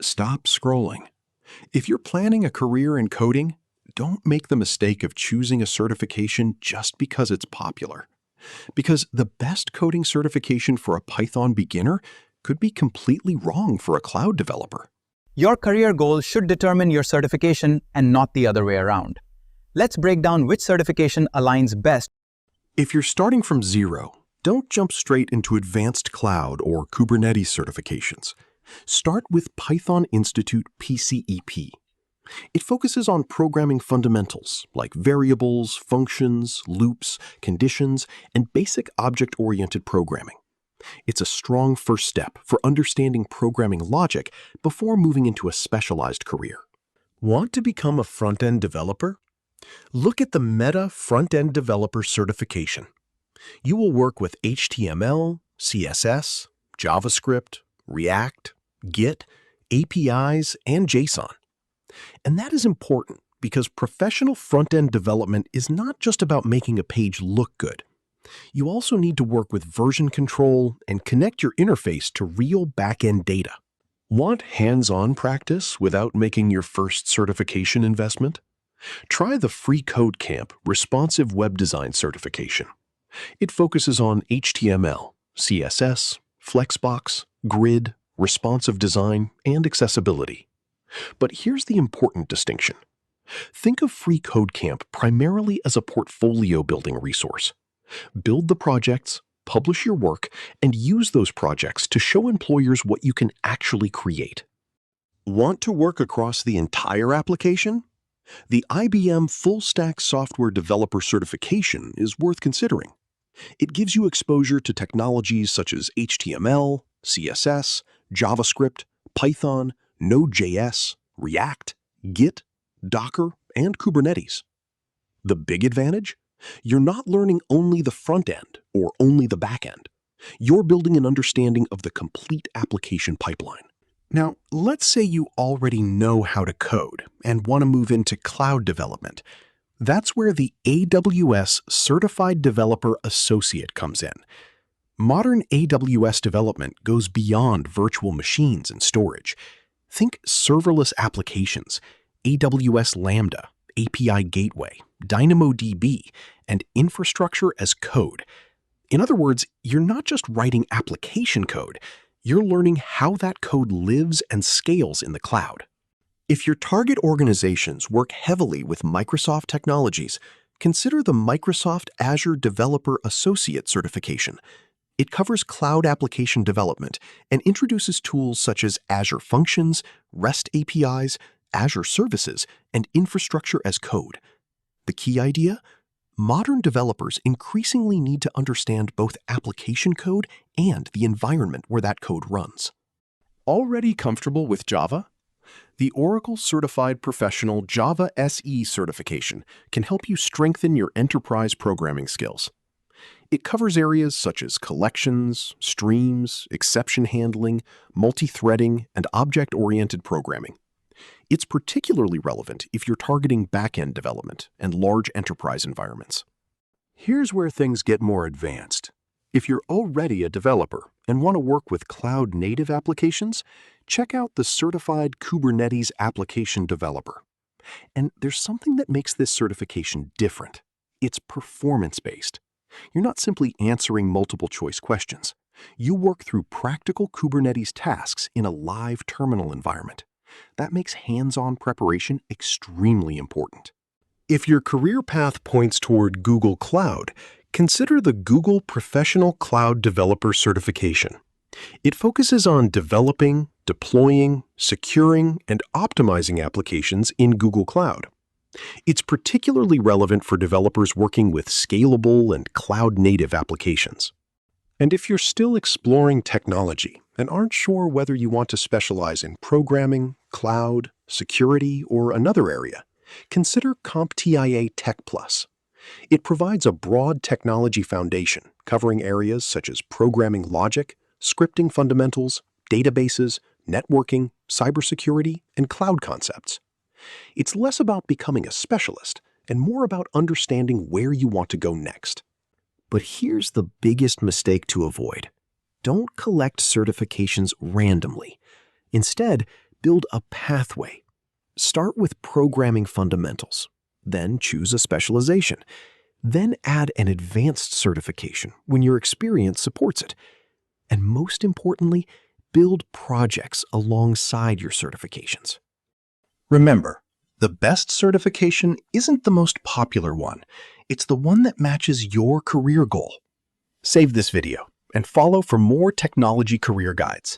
stop scrolling. If you're planning a career in coding, don't make the mistake of choosing a certification just because it's popular. Because the best coding certification for a Python beginner could be completely wrong for a cloud developer. Your career goals should determine your certification and not the other way around. Let's break down which certification aligns best. If you're starting from zero, don't jump straight into advanced cloud or Kubernetes certifications. Start with Python Institute PCEP. It focuses on programming fundamentals like variables, functions, loops, conditions, and basic object-oriented programming. It's a strong first step for understanding programming logic before moving into a specialized career. Want to become a front-end developer? Look at the Meta Front-End Developer Certification. You will work with HTML, CSS, JavaScript, React, Git, APIs, and JSON. And that is important because professional front-end development is not just about making a page look good. You also need to work with version control and connect your interface to real back-end data. Want hands-on practice without making your first certification investment? Try the Free Code Camp Responsive Web Design Certification. It focuses on HTML, CSS, Flexbox, Grid, responsive design, and accessibility. But here's the important distinction. Think of Free Code Camp primarily as a portfolio building resource. Build the projects, publish your work, and use those projects to show employers what you can actually create. Want to work across the entire application? The IBM Full Stack Software Developer Certification is worth considering. It gives you exposure to technologies such as HTML, CSS, JavaScript, Python, Node.js, React, Git, Docker, and Kubernetes. The big advantage? You're not learning only the front end or only the back end. You're building an understanding of the complete application pipeline. Now, let's say you already know how to code and want to move into cloud development. That's where the AWS Certified Developer Associate comes in. Modern AWS development goes beyond virtual machines and storage. Think serverless applications, AWS Lambda, API Gateway, DynamoDB, and infrastructure as code. In other words, you're not just writing application code, you're learning how that code lives and scales in the cloud. If your target organizations work heavily with Microsoft technologies, consider the Microsoft Azure Developer Associate certification. It covers cloud application development and introduces tools such as Azure Functions, REST APIs, Azure Services, and infrastructure as code. The key idea? Modern developers increasingly need to understand both application code and the environment where that code runs. Already comfortable with Java? The Oracle Certified Professional Java SE certification can help you strengthen your enterprise programming skills. It covers areas such as collections, streams, exception handling, multi-threading, and object-oriented programming. It's particularly relevant if you're targeting back-end development and large enterprise environments. Here's where things get more advanced. If you're already a developer and want to work with cloud-native applications, check out the Certified Kubernetes Application Developer. And there's something that makes this certification different. It's performance-based. You're not simply answering multiple-choice questions. You work through practical Kubernetes tasks in a live terminal environment. That makes hands-on preparation extremely important. If your career path points toward Google Cloud, consider the Google Professional Cloud Developer Certification. It focuses on developing, deploying, securing, and optimizing applications in Google Cloud. It's particularly relevant for developers working with scalable and cloud-native applications. And if you're still exploring technology and aren't sure whether you want to specialize in programming, cloud, security, or another area, consider CompTIA Tech Plus. It provides a broad technology foundation covering areas such as programming logic, scripting fundamentals, databases, networking, cybersecurity, and cloud concepts. It's less about becoming a specialist and more about understanding where you want to go next. But here's the biggest mistake to avoid. Don't collect certifications randomly. Instead, Build a pathway. Start with programming fundamentals, then choose a specialization, then add an advanced certification when your experience supports it. And most importantly, build projects alongside your certifications. Remember, the best certification isn't the most popular one. It's the one that matches your career goal. Save this video and follow for more technology career guides.